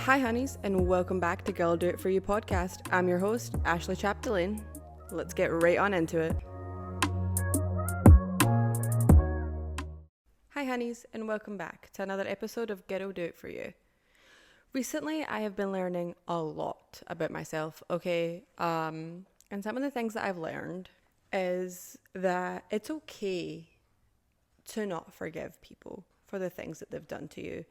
Hi honeys, and welcome back to Girl Do It For You podcast. I'm your host, Ashlea Chapdelaine. Let's get right on into it. Hi honeys, and welcome back to another episode of Girl Do It For You. Recently, I have been learning a lot about myself, okay? And some of the things that I've learned is that it's okay to not forgive people for the things that they've done to you.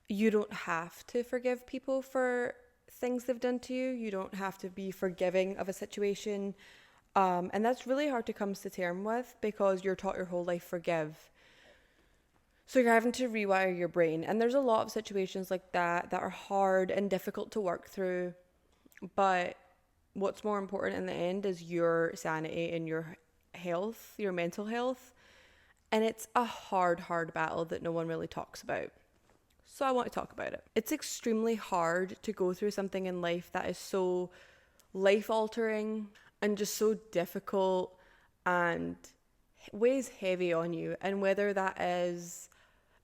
You don't have to forgive people for things they've done to you. You don't have to be forgiving of a situation. And that's really hard to come to terms with because you're taught your whole life forgive. So you're having to rewire your brain. And there's a lot of situations like that are hard and difficult to work through. But what's more important in the end is your sanity and your health, your mental health. And it's a hard battle that no one really talks about. So I want to talk about it. It's extremely hard to go through something in life that is so life-altering and just so difficult and weighs heavy on you. And whether that is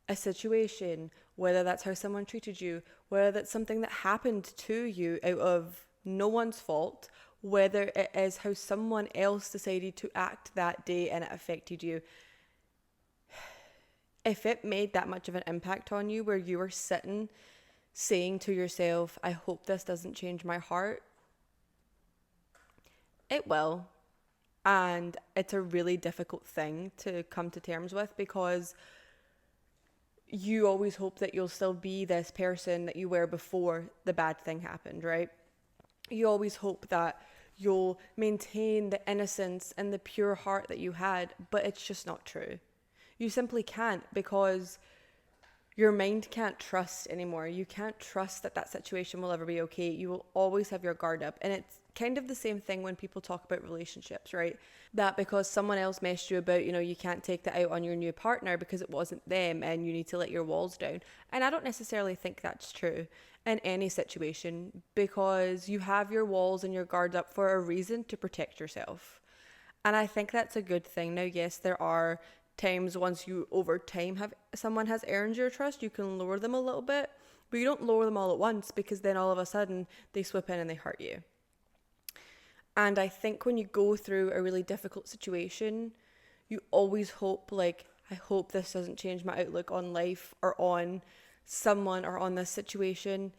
a situation, whether that's how someone treated you, whether that's something that happened to you out of no one's fault, whether it is how someone else decided to act that day and it affected you. If it made that much of an impact on you where you were sitting saying to yourself, I hope this doesn't change my heart, it will. And it's a really difficult thing to come to terms with because you always hope that you'll still be this person that you were before the bad thing happened, right? You always hope that you'll maintain the innocence and the pure heart that you had, but it's just not true. You simply can't because your mind can't trust anymore. You can't trust that situation will ever be okay. You will always have your guard up. And it's kind of the same thing when people talk about relationships, right? That because someone else messed you about, you can't take that out on your new partner because it wasn't them and you need to let your walls down. And I don't necessarily think that's true in any situation because you have your walls and your guard up for a reason to protect yourself. And I think that's a good thing. Now, yes, there are times once you over time have someone has earned your trust, you can lower them a little bit, but you don't lower them all at once because then all of a sudden they swoop in and they hurt you. And I think when you go through a really difficult situation, you always hope, I hope this doesn't change my outlook on life or on someone or on this situation.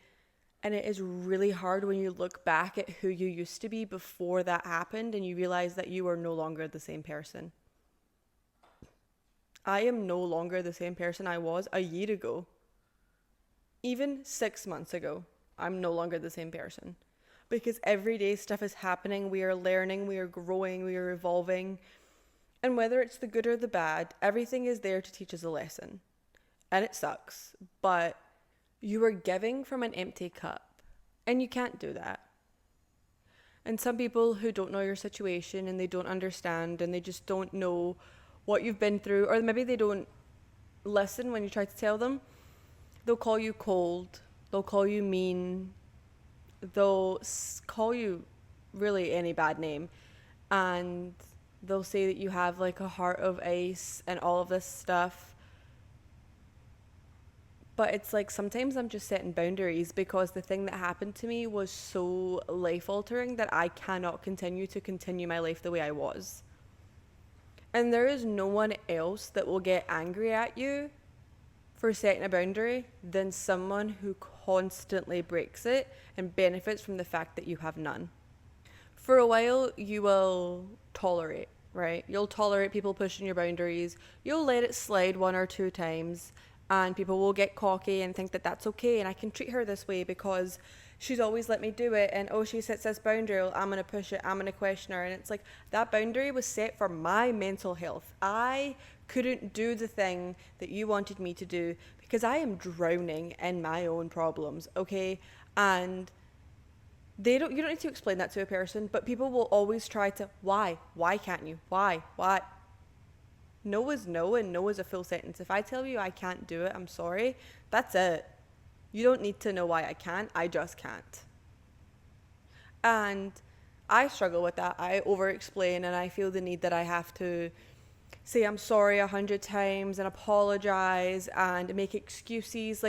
And it is really hard when you look back at who you used to be before that happened and you realize that you are no longer the same person. I am no longer the same person I was a year ago. Even 6 months ago, I'm no longer the same person. Because every day stuff is happening, we are learning, we are growing, we are evolving. And whether it's the good or the bad, everything is there to teach us a lesson. And it sucks, but you are giving from an empty cup. And you can't do that. And some people who don't know your situation and they don't understand and they just don't know what you've been through, or maybe they don't listen when you try to tell them, they'll call you cold, they'll call you mean, they'll call you really any bad name, and they'll say that you have a heart of ice and all of this stuff. But it's sometimes I'm just setting boundaries because the thing that happened to me was so life-altering that I cannot continue my life the way I was. And there is no one else that will get angry at you for setting a boundary than someone who constantly breaks it and benefits from the fact that you have none. For a while, you will tolerate, right? You'll tolerate people pushing your boundaries. You'll let it slide 1 or 2 times and people will get cocky and think that that's okay and I can treat her this way because she's always let me do it, and she sets this boundary, I'm going to push it, I'm going to question her. And it's that boundary was set for my mental health. I couldn't do the thing that you wanted me to do because I am drowning in my own problems, okay? And you don't need to explain that to a person, but people will always try to, why can't you, why? No is no, and no is a full sentence. If I tell you I can't do it, I'm sorry, that's it. You don't need to know why I can't. I just can't. And I struggle with that. I over-explain and I feel the need that I have to say I'm sorry 100 times and apologize and make excuses.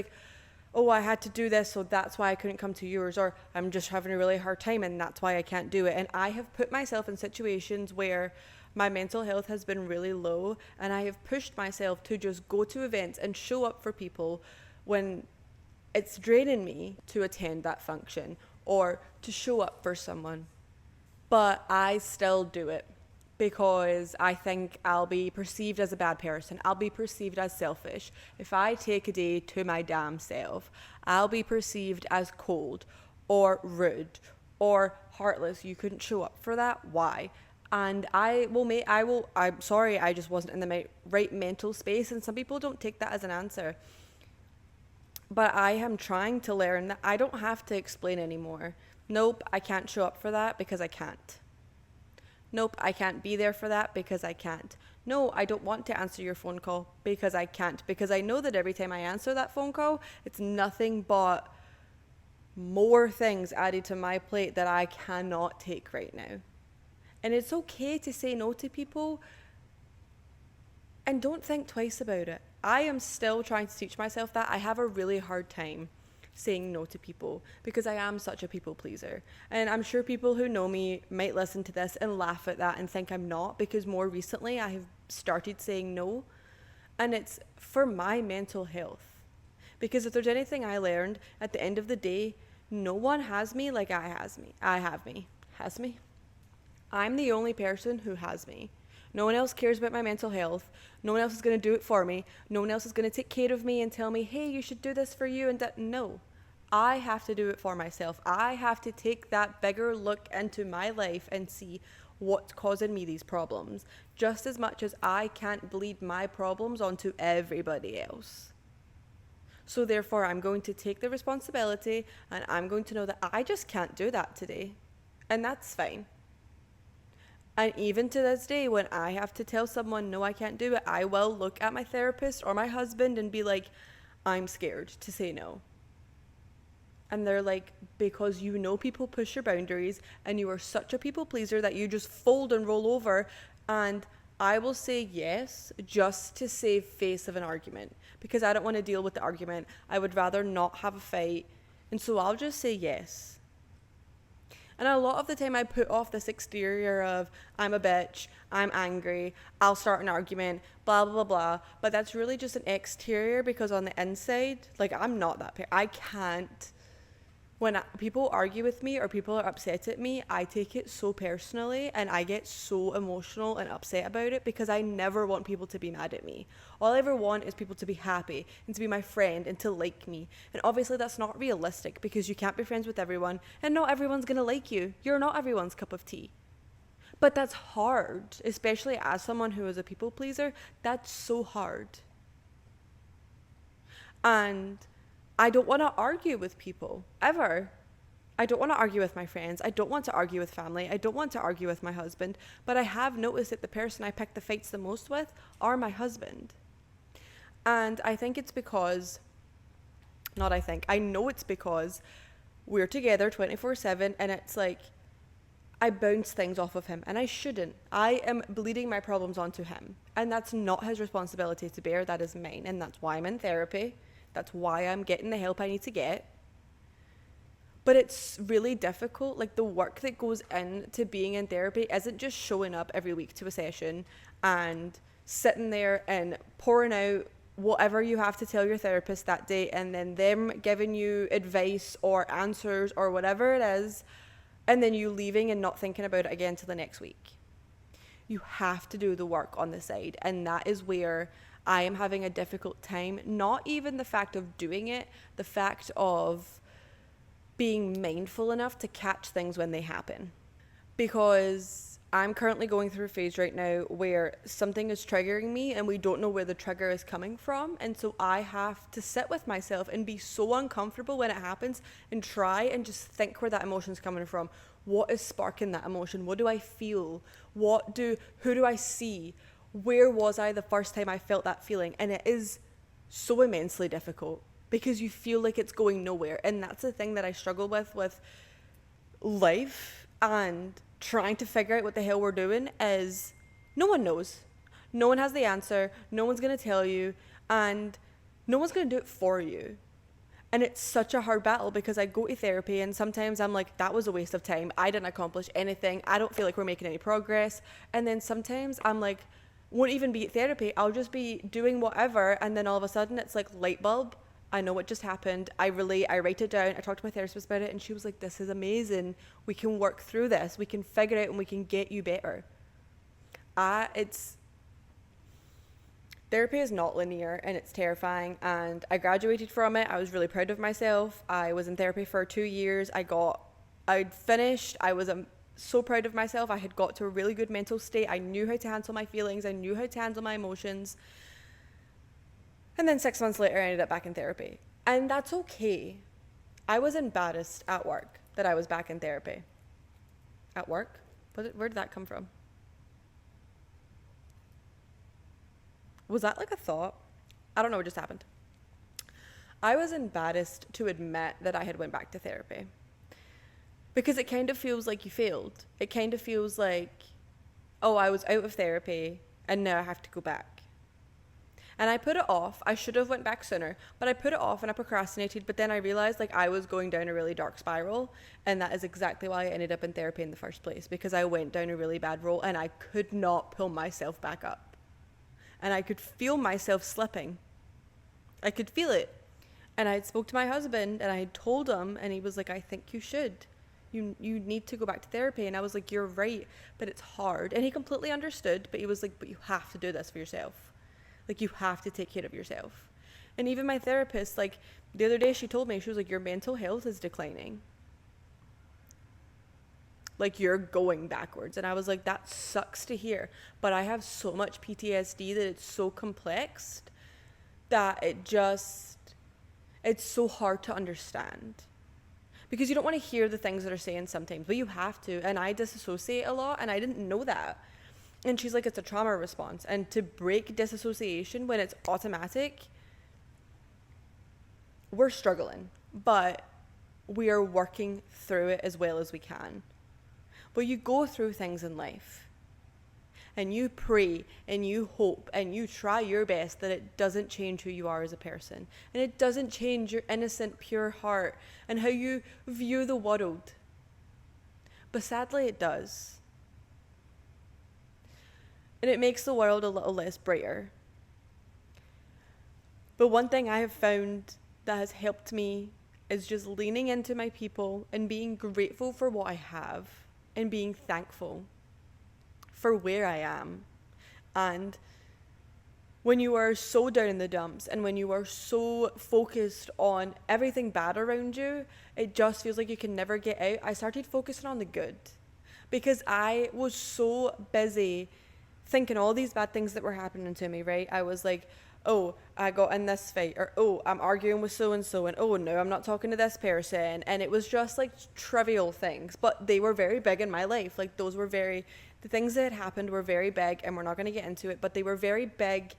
oh, I had to do this, so that's why I couldn't come to yours, or I'm just having a really hard time and that's why I can't do it. And I have put myself in situations where my mental health has been really low, and I have pushed myself to just go to events and show up for people when it's draining me to attend that function or to show up for someone. But I still do it because I think I'll be perceived as a bad person. I'll be perceived as selfish. If I take a day to my damn self, I'll be perceived as cold or rude or heartless. You couldn't show up for that. Why? And I'm sorry, I just wasn't in the right mental space. And some people don't take that as an answer. But I am trying to learn that I don't have to explain anymore. Nope, I can't show up for that because I can't. Nope, I can't be there for that because I can't. No, I don't want to answer your phone call because I can't. Because I know that every time I answer that phone call, it's nothing but more things added to my plate that I cannot take right now. And it's okay to say no to people, and don't think twice about it. I am still trying to teach myself that. I have a really hard time saying no to people because I am such a people pleaser. And I'm sure people who know me might listen to this and laugh at that and think I'm not, because more recently I have started saying no. And it's for my mental health. Because if there's anything I learned, at the end of the day, no one has me like I has me. I have me. Has me? I'm the only person who has me. No one else cares about my mental health. No one else is going to do it for me. No one else is going to take care of me and tell me, hey, you should do this for you and that. No, I have to do it for myself. I have to take that bigger look into my life and see what's causing me these problems, just as much as I can't bleed my problems onto everybody else. So therefore, I'm going to take the responsibility, and I'm going to know that I just can't do that today. And that's fine. And even to this day, when I have to tell someone, no, I can't do it, I will look at my therapist or my husband and be like, I'm scared to say no. And they're like, because you know people push your boundaries and you are such a people pleaser that you just fold and roll over. And I will say yes just to save face of an argument, because I don't want to deal with the argument. I would rather not have a fight. And so I'll just say yes. And a lot of the time I put off this exterior of I'm a bitch, I'm angry, I'll start an argument, blah, blah, blah. But that's really just an exterior, because on the inside, like, I'm not that I can't. When people argue with me or people are upset at me, I take it so personally and I get so emotional and upset about it, because I never want people to be mad at me. All I ever want is people to be happy and to be my friend and to like me. And obviously that's not realistic, because you can't be friends with everyone and not everyone's going to like you. You're not everyone's cup of tea. But that's hard, especially as someone who is a people pleaser. That's so hard. And I don't want to argue with people, ever. I don't want to argue with my friends. I don't want to argue with family. I don't want to argue with my husband. But I have noticed that the person I pick the fights the most with are my husband. And I think it's because, I know it's because we're together 24/7, and it's like, I bounce things off of him, and I shouldn't. I am bleeding my problems onto him. And that's not his responsibility to bear. That is mine. And that's why I'm in therapy. That's why I'm getting the help I need to get. But it's really difficult. Like, the work that goes into being in therapy isn't just showing up every week to a session and sitting there and pouring out whatever you have to tell your therapist that day, and then them giving you advice or answers or whatever it is, and then you leaving and not thinking about it again till the next week. You have to do the work on the side. And that is where I am having a difficult time. Not even the fact of doing it, the fact of being mindful enough to catch things when they happen. Because I'm currently going through a phase right now where something is triggering me and we don't know where the trigger is coming from. And so I have to sit with myself and be so uncomfortable when it happens and try and just think where that emotion's coming from. What is sparking that emotion? What do I feel? Who do I see? Where was I the first time I felt that feeling? And it is so immensely difficult, because you feel like it's going nowhere. And that's the thing that I struggle with life and trying to figure out what the hell we're doing, is no one knows. No one has the answer. No one's going to tell you, and no one's going to do it for you. And it's such a hard battle because I go to therapy and sometimes I'm like, that was a waste of time. I didn't accomplish anything. I don't feel like we're making any progress. And then sometimes I'm like, won't even be at therapy. I'll just be doing whatever. And then all of a sudden it's like light bulb. I know what just happened. I relate. I write it down. I talked to my therapist about it and she was like, this is amazing. We can work through this. We can figure it out and we can get you better. Therapy is not linear and it's terrifying, and I graduated from it. I was really proud of myself. I was in therapy for 2 years. I'd finished. I was so proud of myself. I had got to a really good mental state. I knew how to handle my feelings. I knew how to handle my emotions. And then 6 months later, I ended up back in therapy. And that's okay. I was embarrassed at work that I was back in therapy. At work? Where did that come from? Was that like a thought? I don't know what just happened. I was embarrassed to admit that I had went back to therapy. Because it kind of feels like you failed. It kind of feels like, oh, I was out of therapy and now I have to go back. And I put it off. I should have went back sooner, but I put it off and I procrastinated. But then I realized like I was going down a really dark spiral, and that is exactly why I ended up in therapy in the first place, because I went down a really bad road and I could not pull myself back up. And I could feel myself slipping. I could feel it. And I had spoke to my husband and I had told him, and he was like, I think you should. You need to go back to therapy. And I was like, you're right, but it's hard. And he completely understood, but he was like, but you have to do this for yourself. Like, you have to take care of yourself. And even my therapist, like, the other day she told me, she was like, your mental health is declining. Like, you're going backwards. And I was like, that sucks to hear. But I have so much PTSD that it's so complex that it's so hard to understand. Because you don't want to hear the things that are saying sometimes, but you have to. And I disassociate a lot, and I didn't know that. And she's like, it's a trauma response. And to break disassociation when it's automatic, we're struggling. But we are working through it as well as we can. But you go through things in life, and you pray, and you hope, and you try your best that it doesn't change who you are as a person. And it doesn't change your innocent, pure heart and how you view the world. But sadly, it does. And it makes the world a little less brighter. But one thing I have found that has helped me is just leaning into my people and being grateful for what I have. And being thankful for where I am. And when you are so down in the dumps and when you are so focused on everything bad around you, it just feels like you can never get out. I started focusing on the good because I was so busy thinking all these bad things that were happening to me, right? I was like, oh, I got in this fight, or oh, I'm arguing with so-and-so, and oh, no, I'm not talking to this person. And it was just like trivial things, but they were very big in my life. Like the things that had happened were very big, and we're not going to get into it, but they were very big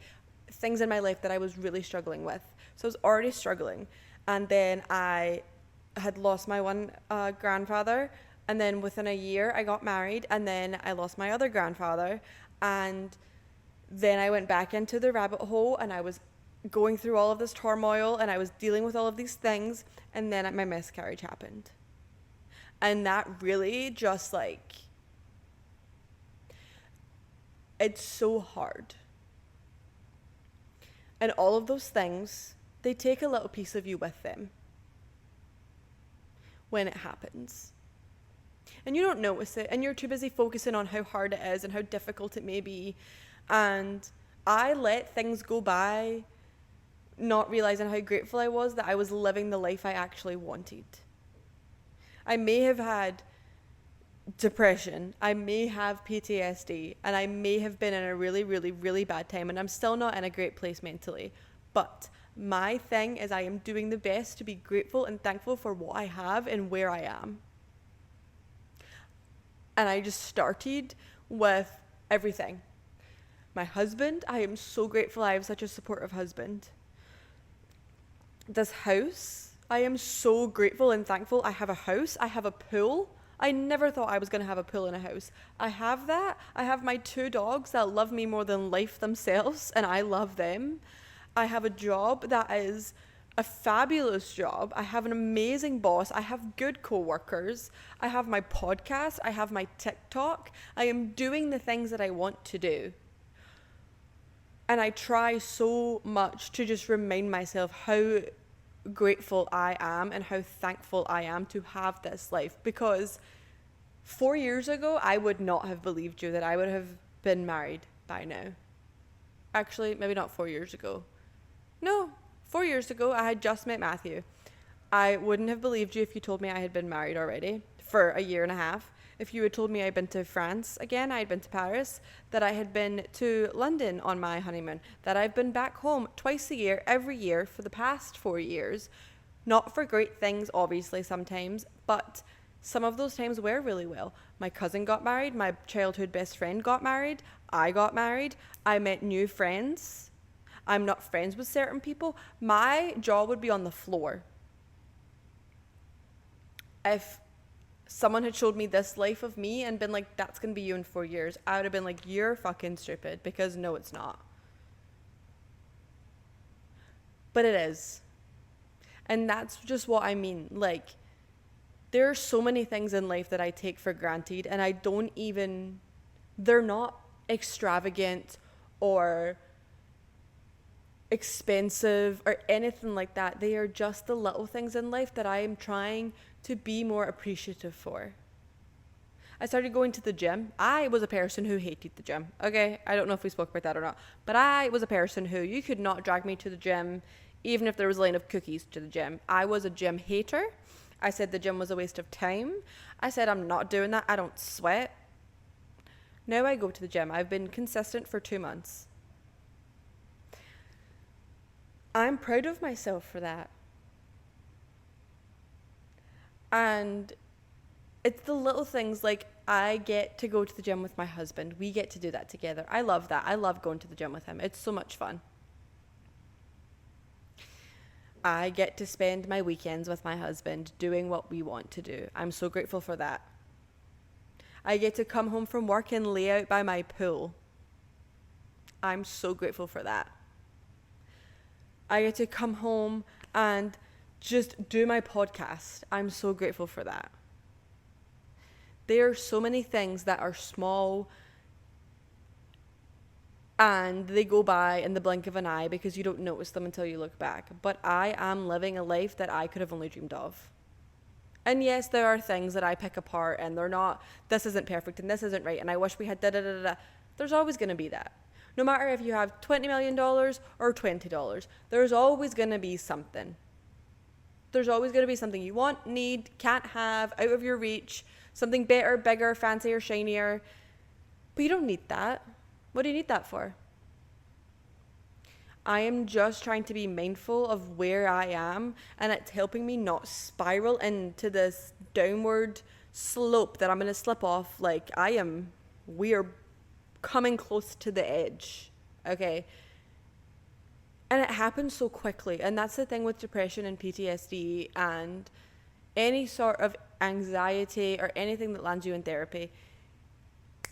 things in my life that I was really struggling with. So I was already struggling. And then I had lost my one grandfather, and then within a year I got married, and then I lost my other grandfather, and then I went back into the rabbit hole, and I was going through all of this turmoil, and I was dealing with all of these things, and then my miscarriage happened. And that really just like, it's so hard. And all of those things, they take a little piece of you with them when it happens. And you don't notice it, and you're too busy focusing on how hard it is and how difficult it may be. And I let things go by, not realizing how grateful I was that I was living the life I actually wanted. I may have had depression, I may have PTSD, and I may have been in a really, really, really bad time, and I'm still not in a great place mentally. But my thing is I am doing the best to be grateful and thankful for what I have and where I am. And I just started with everything. My husband, I am so grateful I have such a supportive husband. This house, I am so grateful and thankful I have a house, I have a pool. I never thought I was going to have a pool in a house. I have that. I have my 2 dogs that love me more than life themselves, and I love them. I have a job that is a fabulous job. I have an amazing boss. I have good coworkers. I have my podcast. I have my TikTok. I am doing the things that I want to do. And I try so much to just remind myself how grateful I am and how thankful I am to have this life. Because 4 years ago, I would not have believed you that I would have been married by now. Actually, maybe not 4 years ago. No, 4 years ago, I had just met Matthew. I wouldn't have believed you if you told me I had been married already for a year and a half. If you had told me I'd been to France again, I had been to Paris, that I had been to London on my honeymoon, that I've been back home twice a year, every year for the past 4 years. Not for great things, obviously, sometimes, but some of those times were really well. My cousin got married, my childhood best friend got married, I got married, I met new friends. I'm not friends with certain people. My jaw would be on the floor if someone had showed me this life of me and been like, that's going to be you in 4 years. I would have been like, you're fucking stupid, because no, it's not. But it is. And that's just what I mean. Like, there are so many things in life that I take for granted, and I don't even, they're not extravagant or expensive or anything like that. They are just the little things in life that I am trying to be more appreciative for. I started going to the gym. I was a person who hated the gym. Okay, I don't know if we spoke about that or not, but I was a person who, you could not drag me to the gym even if there was a line of cookies to the gym. I was a gym hater. I said the gym was a waste of time. I said I'm not doing that. I don't sweat. Now I go to the gym. I've been consistent for 2 months. I'm proud of myself for that. And it's the little things, like I get to go to the gym with my husband. We get to do that together. I love that. I love going to the gym with him. It's so much fun. I get to spend my weekends with my husband doing what we want to do. I'm so grateful for that. I get to come home from work and lay out by my pool. I'm so grateful for that. I get to come home and just do my podcast. I'm so grateful for that. There are so many things that are small and they go by in the blink of an eye because you don't notice them until you look back. But I am living a life that I could have only dreamed of. And yes, there are things that I pick apart and they're not, this isn't perfect and this isn't right and I wish we had da-da-da-da-da. There's always going to be that. No matter if you have $20 million or $20, there's always going to be something. There's always going to be something you want, need, can't have, out of your reach, something better, bigger, fancier, shinier. But you don't need that. What do you need that for? I am just trying to be mindful of where I am, and it's helping me not spiral into this downward slope that I'm going to slip off. Like we are coming close to the edge, okay? And it happens so quickly, and that's the thing with depression and PTSD and any sort of anxiety or anything that lands you in therapy.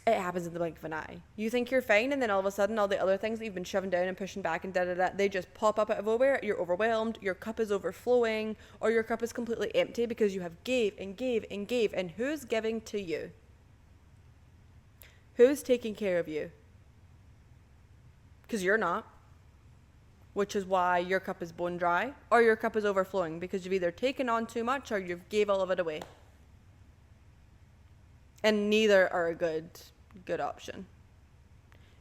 It happens in the blink of an eye. You think you're fine, and then all of a sudden all the other things that you've been shoving down and pushing back and da-da-da, they just pop up out of nowhere. You're overwhelmed, your cup is overflowing, or your cup is completely empty because you have gave and gave and gave. And who's giving to you? Who's taking care of you? Because you're not. Which is why your cup is bone dry, or your cup is overflowing, because you've either taken on too much or you've gave all of it away. And neither are a good option.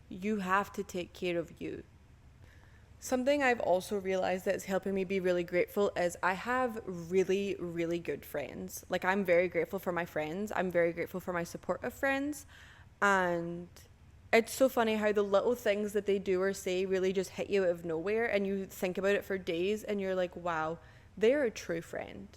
You have to take care of you. Something I've also realized that's helping me be really grateful is I have really, really good friends. Like, I'm very grateful for my friends. I'm very grateful for my supportive friends. And it's so funny how the little things that they do or say really just hit you out of nowhere, and you think about it for days and you're like, wow, they're a true friend.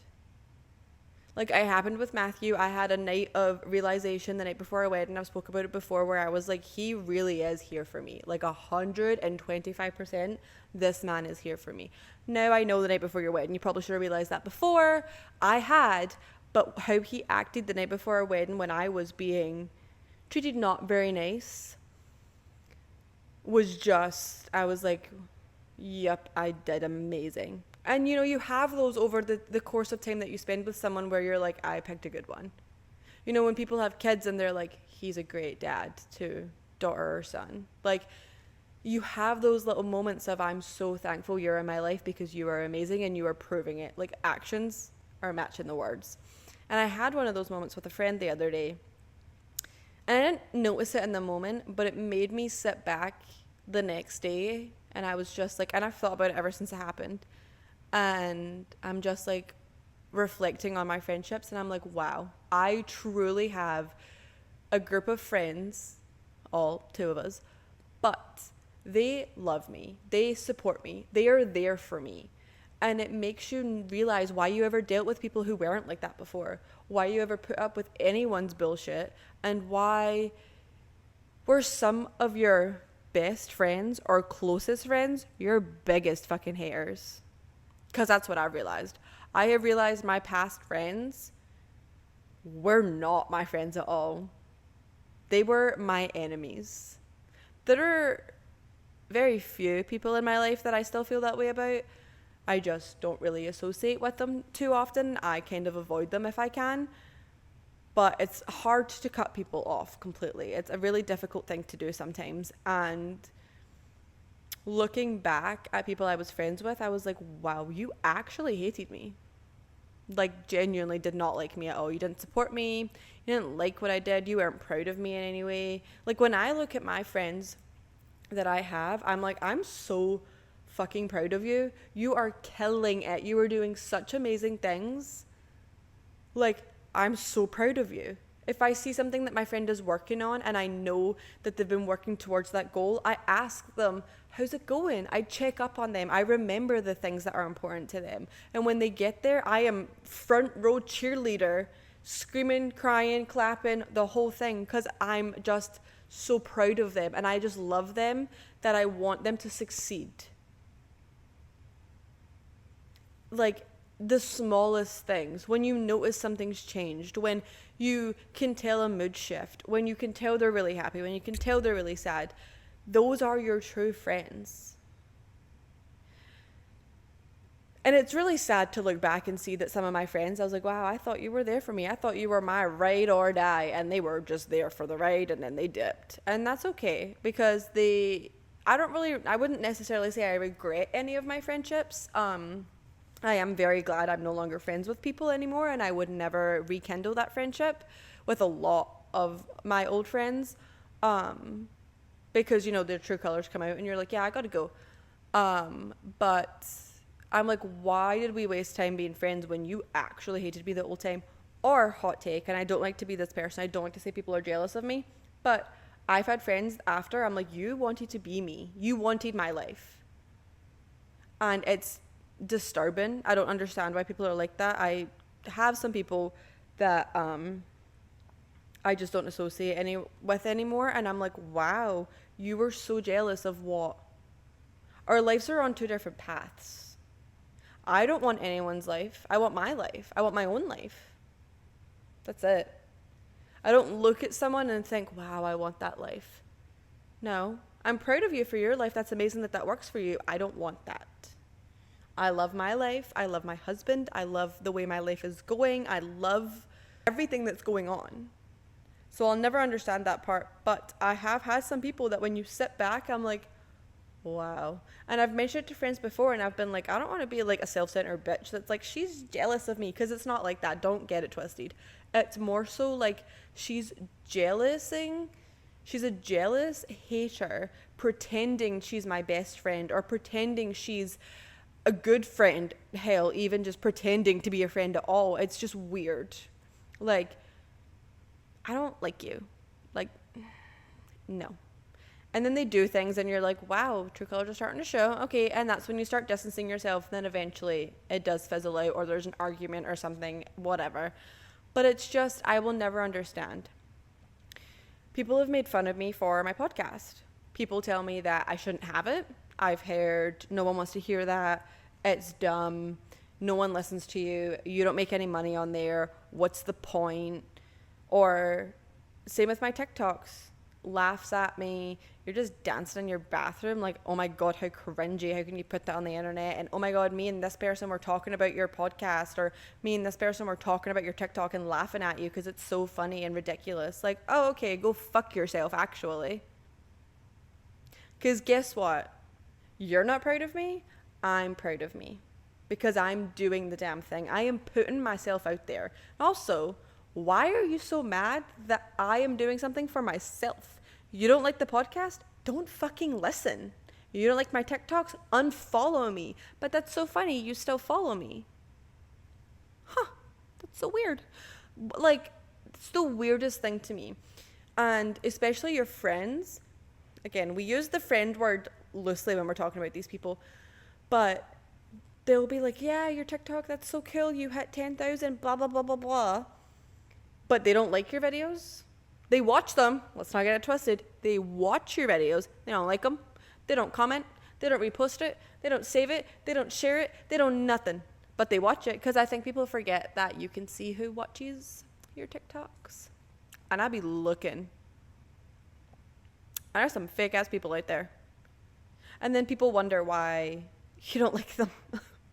Like, it happened with Matthew. I had a night of realization the night before our wedding. I've spoke about it before, where I was like, he really is here for me. Like 125%, this man is here for me. Now I know the night before your wedding, you probably should have realized that before. I had, but how he acted the night before our wedding when I was being treated not very nice was just, I was like, Yep, I did amazing. And you know, you have those over the course of time that you spend with someone where you're like, I picked a good one. You know, when people have kids and they're like, he's a great dad to daughter or son. Like, you have those little moments of, I'm so thankful you're in my life because you are amazing and you are proving it. Like, actions are matching the words. And I had one of those moments with a friend the other day. And I didn't notice it in the moment, but it made me sit back the next day. And I was just like, and I've thought about it ever since it happened. And I'm just like reflecting on my friendships. And I'm like, wow, I truly have a group of friends, all two of us, but they love me. They support me. They are there for me. And it makes you realize why you ever dealt with people who weren't like that before, why you ever put up with anyone's bullshit, and why were some of your best friends or closest friends your biggest fucking haters. Because that's what I realized. I have realized my past friends were not my friends at all. They were my enemies. There are very few people in my life that I still feel that way about. I just don't really associate with them too often. I kind of avoid them if I can. But it's hard to cut people off completely. It's a really difficult thing to do sometimes. And looking back at people I was friends with, I was like, wow, you actually hated me. Like, genuinely did not like me at all. You didn't support me. You didn't like what I did. You weren't proud of me in any way. Like, when I look at my friends that I have, I'm like, I'm so fucking proud of you. You are killing it. You are doing such amazing things. Like, I'm so proud of you. If I see something that my friend is working on and I know that they've been working towards that goal, I ask them, how's it going? I check up on them. I remember the things that are important to them. And when they get there, I am front row cheerleader, screaming, crying, clapping, the whole thing, because I'm just so proud of them. And I just love them that I want them to succeed. Like, the smallest things, when you notice something's changed, when you can tell a mood shift, when you can tell they're really happy, when you can tell they're really sad, those are your true friends. And it's really sad to look back and see that some of my friends, I was like, wow, I thought you were there for me. I thought you were my ride or die. And they were just there for the ride and then they dipped. And that's okay, because I wouldn't necessarily say I regret any of my friendships. I am very glad I'm no longer friends with people anymore, and I would never rekindle that friendship with a lot of my old friends, because, you know, their true colors come out and you're like, yeah, I gotta go. But I'm like, why did we waste time being friends when you actually hated me the whole time? Or, hot take, and I don't like to be this person, I don't like to say people are jealous of me, but I've had friends after, I'm like, you wanted to be me. You wanted my life. And it's disturbing. I don't understand why people are like that. I have some people that I just don't associate with anymore, and I'm like, wow, you were so jealous of what? Our lives are on two different paths. I don't want anyone's life. I want my life. I want my own life. That's it. I don't look at someone and think, wow, I want that life. No, I'm proud of you for your life. That's amazing that works for you. I don't want that. I love my life. I love my husband. I love the way my life is going. I love everything that's going on. So I'll never understand that part. But I have had some people that when you sit back, I'm like, wow. And I've mentioned it to friends before, and I've been like, I don't want to be like a self-centered bitch that's like, she's jealous of me, because it's not like that. Don't get it twisted. It's more so like she's jealousing. She's a jealous hater pretending she's my best friend, or pretending she's a good friend. Hell, even just pretending to be a friend at all. It's just weird. Like, I don't like you. Like, no. And then they do things and you're like, wow, true colors are starting to show. Okay, and that's when you start distancing yourself. Then eventually it does fizzle out, or there's an argument or something, whatever. But it's just, I will never understand. People have made fun of me for my podcast. People tell me that I shouldn't have it. I've heard no one wants to hear that. It's dumb. No one listens to you. You don't make any money on there. What's the point? Or same with my TikToks. laughs at me. You're just dancing in your bathroom. Like, oh my God, how cringy. How can you put that on the internet? And oh my God, me and this person were talking about your podcast, or me and this person were talking about your TikTok and laughing at you because it's so funny and ridiculous. Like, oh, okay, go fuck yourself, actually. Because guess what? You're not proud of me. I'm proud of me. Because I'm doing the damn thing. I am putting myself out there. Also, why are you so mad that I am doing something for myself? You don't like the podcast? Don't fucking listen. You don't like my TikToks? Unfollow me. But that's so funny. You still follow me. Huh. That's so weird. Like, it's the weirdest thing to me. And especially your friends. Again, we use the friend word loosely when we're talking about these people. But they'll be like, yeah, your TikTok, that's so cool. You hit 10,000, blah, blah, blah, blah, blah. But they don't like your videos. They watch them. Let's not get it twisted. They watch your videos. They don't like them. They don't comment. They don't repost it. They don't save it. They don't share it. They don't nothing. But they watch it because I think people forget that you can see who watches your TikToks. And I'd be looking. And there's some fake ass people out there. And then people wonder why you don't like them.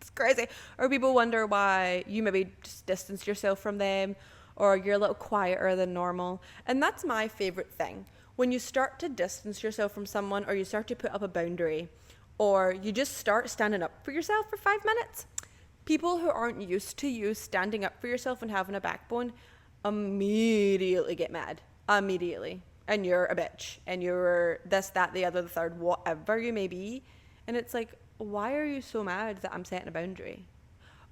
It's crazy. Or people wonder why you maybe just distanced yourself from them, or you're a little quieter than normal. And that's my favorite thing. When you start to distance yourself from someone, or you start to put up a boundary, or you just start standing up for yourself for 5 minutes, people who aren't used to you standing up for yourself and having a backbone immediately get mad. Immediately. And you're a bitch. And you're this, that, the other, the third, whatever you may be. And it's like, why are you so mad that I'm setting a boundary?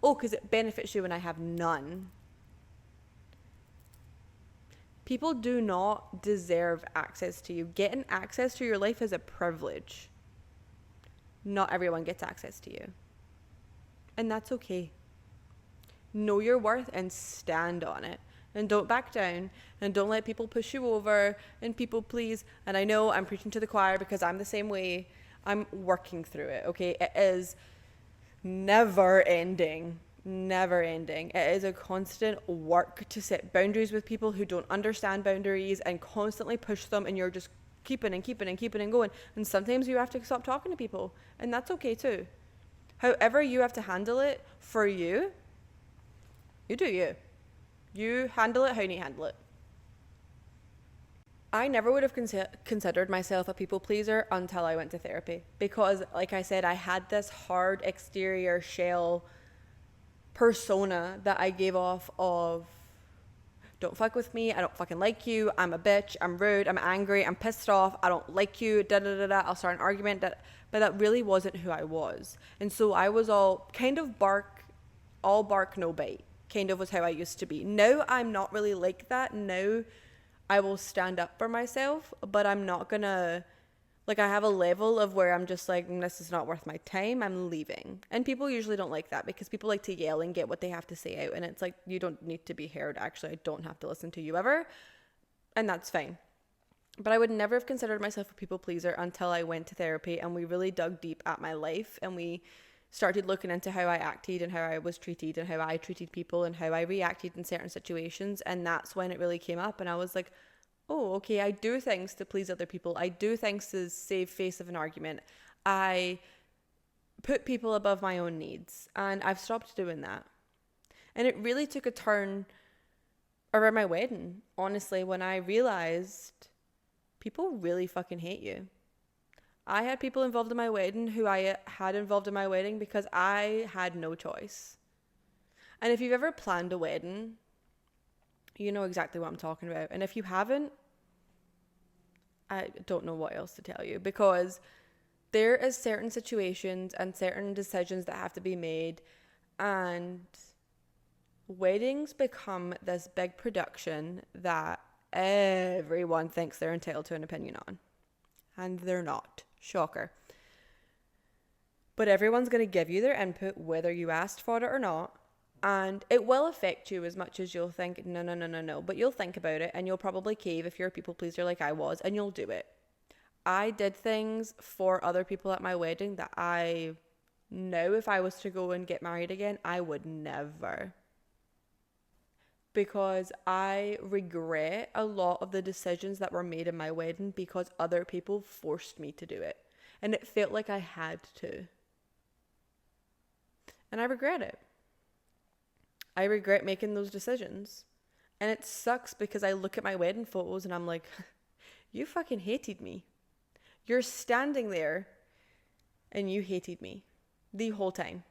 Oh, because it benefits you when I have none. People do not deserve access to you. Getting access to your life is a privilege. Not everyone gets access to you. And that's okay. Know your worth and stand on it. And don't back down. And don't let people push you over and people please. And I know I'm preaching to the choir because I'm the same way. I'm working through it, okay? It is never ending. Never ending. It is a constant work to set boundaries with people who don't understand boundaries and constantly push them, and you're just keeping and going. And sometimes you have to stop talking to people, and that's okay too. However you have to handle it for you, you do you. You handle it how you need to handle it. I never would have considered myself a people pleaser until I went to therapy, because like I said, I had this hard exterior shell persona that I gave off of, don't fuck with me, I don't fucking like you, I'm a bitch, I'm rude, I'm angry, I'm pissed off, I don't like you, da da da da, I'll start an argument, but that really wasn't who I was. And so I was all kind of all bark, no bite, kind of was how I used to be. Now I'm not really like that. Now I will stand up for myself, but I'm not gonna, like, I have a level of where I'm just like, this is not worth my time, I'm leaving. And people usually don't like that because people like to yell and get what they have to say out. And it's like, you don't need to be heard. Actually, I don't have to listen to you ever. And that's fine. But I would never have considered myself a people pleaser until I went to therapy and we really dug deep at my life. And we started looking into how I acted and how I was treated and how I treated people and how I reacted in certain situations. And that's when it really came up. And I was like, oh, okay, I do things to please other people. I do things to save face of an argument. I put people above my own needs. And I've stopped doing that. And it really took a turn around my wedding, honestly, when I realized people really fucking hate you. I had people involved in my wedding who I had involved in my wedding because I had no choice. And if you've ever planned a wedding, you know exactly what I'm talking about. And if you haven't, I don't know what else to tell you, because there is certain situations and certain decisions that have to be made, and weddings become this big production that everyone thinks they're entitled to an opinion on. And they're not. Shocker. But everyone's going to give you their input whether you asked for it or not. And it will affect you as much as you'll think, no. But you'll think about it and you'll probably cave if you're a people pleaser like I was, and you'll do it. I did things for other people at my wedding that I know if I was to go and get married again, I would never. because I regret a lot of the decisions that were made in my wedding because other people forced me to do it. And it felt like I had to. And I regret it. I regret making those decisions. And it sucks because I look at my wedding photos and I'm like, you fucking hated me. You're standing there and you hated me the whole time.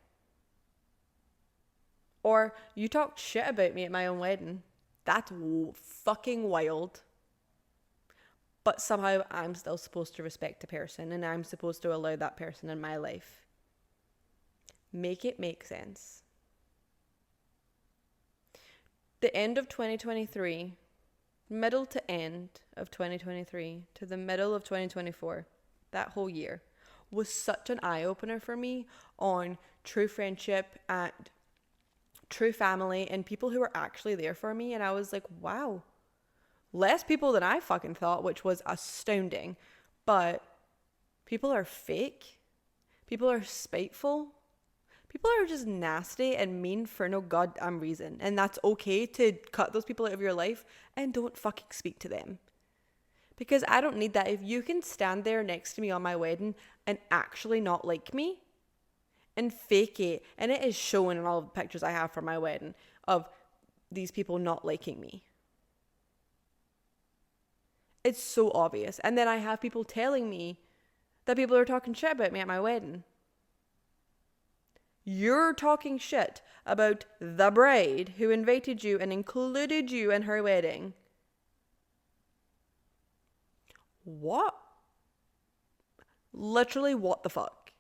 Or you talked shit about me at my own wedding. That's fucking wild. But somehow I'm still supposed to respect a person and I'm supposed to allow that person in my life. Make it make sense. The end of 2023, middle to end of 2023 to the middle of 2024, that whole year was such an eye-opener for me on true friendship and true family and people who were actually there for me. And I was like, wow, less people than I fucking thought, which was astounding. But people are fake. People are spiteful. People are just nasty and mean for no goddamn reason. And that's okay to cut those people out of your life and don't fucking speak to them. Because I don't need that. If you can stand there next to me on my wedding and actually not like me and fake it, and it is showing in all the pictures I have from my wedding of these people not liking me. It's so obvious. And then I have people telling me that people are talking shit about me at my wedding. You're talking shit about the bride who invited you and included you in her wedding. What? Literally, what the fuck?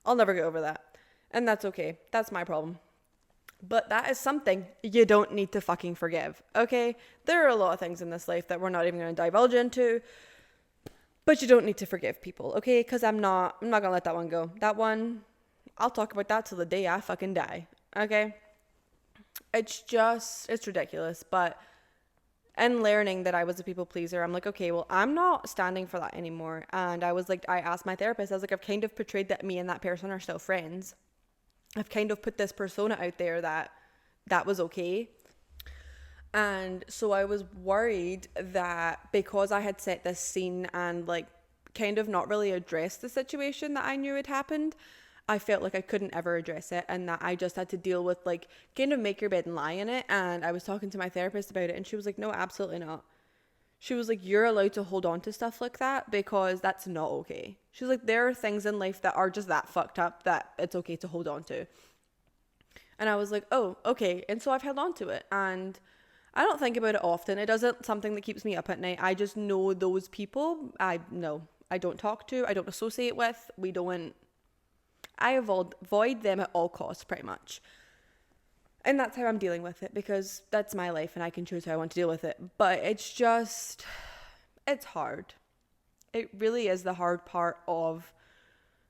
I'll never get over that. And that's okay. That's my problem. But that is something you don't need to fucking forgive, okay? There are a lot of things in this life that we're not even going to divulge into. But you don't need to forgive people, okay? Because I'm not going to let that one go. That one, I'll talk about that till the day I fucking die, okay? It's ridiculous. But in learning that I was a people pleaser, I'm like, okay, well, I'm not standing for that anymore. And I was like, I asked my therapist, I was like, I've kind of portrayed that me and that person are still friends. I've kind of put this persona out there that was okay. And so I was worried that because I had set this scene and like kind of not really addressed the situation that I knew had happened, I felt like I couldn't ever address it and that I just had to deal with like kind of make your bed and lie in it. And I was talking to my therapist about it and she was like, no, absolutely not. She was like, you're allowed to hold on to stuff like that because that's not okay. She was like, there are things in life that are just that fucked up that it's okay to hold on to. And I was like, oh, okay. And so I've held on to it. And I don't think about it often. It isn't something that keeps me up at night. I just know those people. I don't talk to. I don't associate with. I avoid them at all costs pretty much. And that's how I'm dealing with it because that's my life and I can choose how I want to deal with it. But it's hard. It really is the hard part of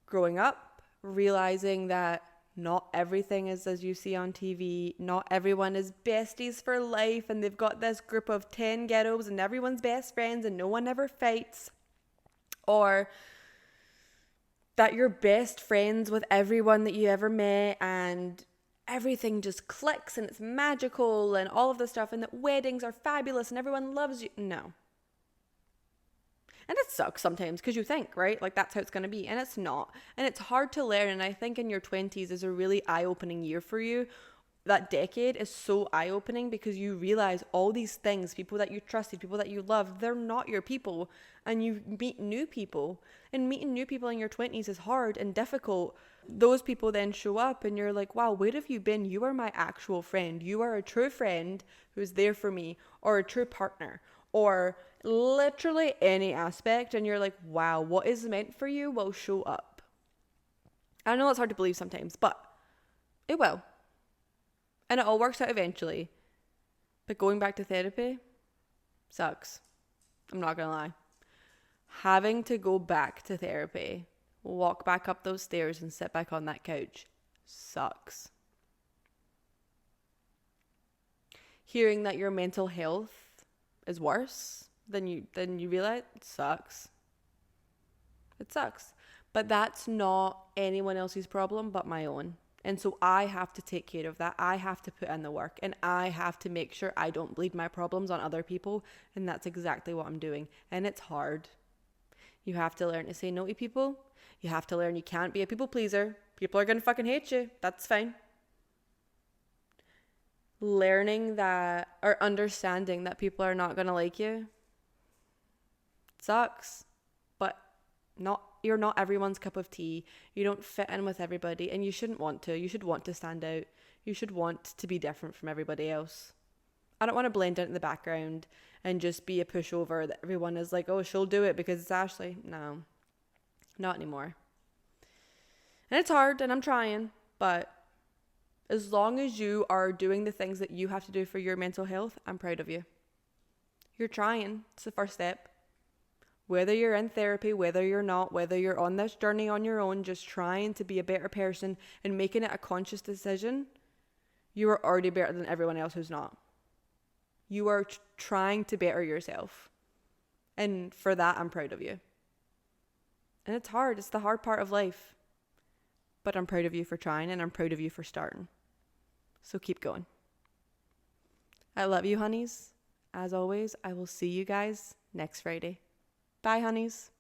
growing up, realizing that not everything is as you see on TV. Not everyone is besties for life and they've got this group of 10 ghettos and everyone's best friends and no one ever fights. Or that you're best friends with everyone that you ever met and everything just clicks and it's magical and all of this stuff and that weddings are fabulous and everyone loves you. No. And it sucks sometimes because you think, right? Like that's how it's going to be. And it's not. And it's hard to learn. And I think in your 20s is a really eye-opening year for you. That decade is so eye-opening because you realize all these things, people that you trusted, people that you love, they're not your people. And you meet new people. And meeting new people in your 20s is hard and difficult. Those people then show up and you're like, wow, where have you been? You are my actual friend. You are a true friend who's there for me, or a true partner, or literally any aspect. And you're like, wow, what is meant for you will show up. I know it's hard to believe sometimes, but it will. And it all works out eventually. But going back to therapy sucks. I'm not going to lie. Having to go back to therapy, walk back up those stairs and sit back on that couch sucks. Hearing that your mental health is worse than you realize sucks. It sucks. But that's not anyone else's problem but my own. And so I have to take care of that. I have to put in the work, and I have to make sure I don't bleed my problems on other people. And that's exactly what I'm doing. And it's hard. You have to learn to say no to people. You have to learn you can't be a people pleaser. People are going to fucking hate you. That's fine. Learning that, or understanding that people are not going to like you sucks. But you're not everyone's cup of tea. You don't fit in with everybody, and you shouldn't want to. You should want to stand out. You should want to be different from everybody else. I don't want to blend into the background and just be a pushover that everyone is like, oh, she'll do it because it's Ashley. No, not anymore. And it's hard, and I'm trying, but as long as you are doing the things that you have to do for your mental health, I'm proud of you. You're trying. It's the first step. Whether you're in therapy, whether you're not, whether you're on this journey on your own, just trying to be a better person and making it a conscious decision, you are already better than everyone else who's not. You are trying to better yourself. And for that, I'm proud of you. And it's hard. It's the hard part of life. But I'm proud of you for trying, and I'm proud of you for starting. So keep going. I love you, honeys. As always, I will see you guys next Friday. Bye, honeys.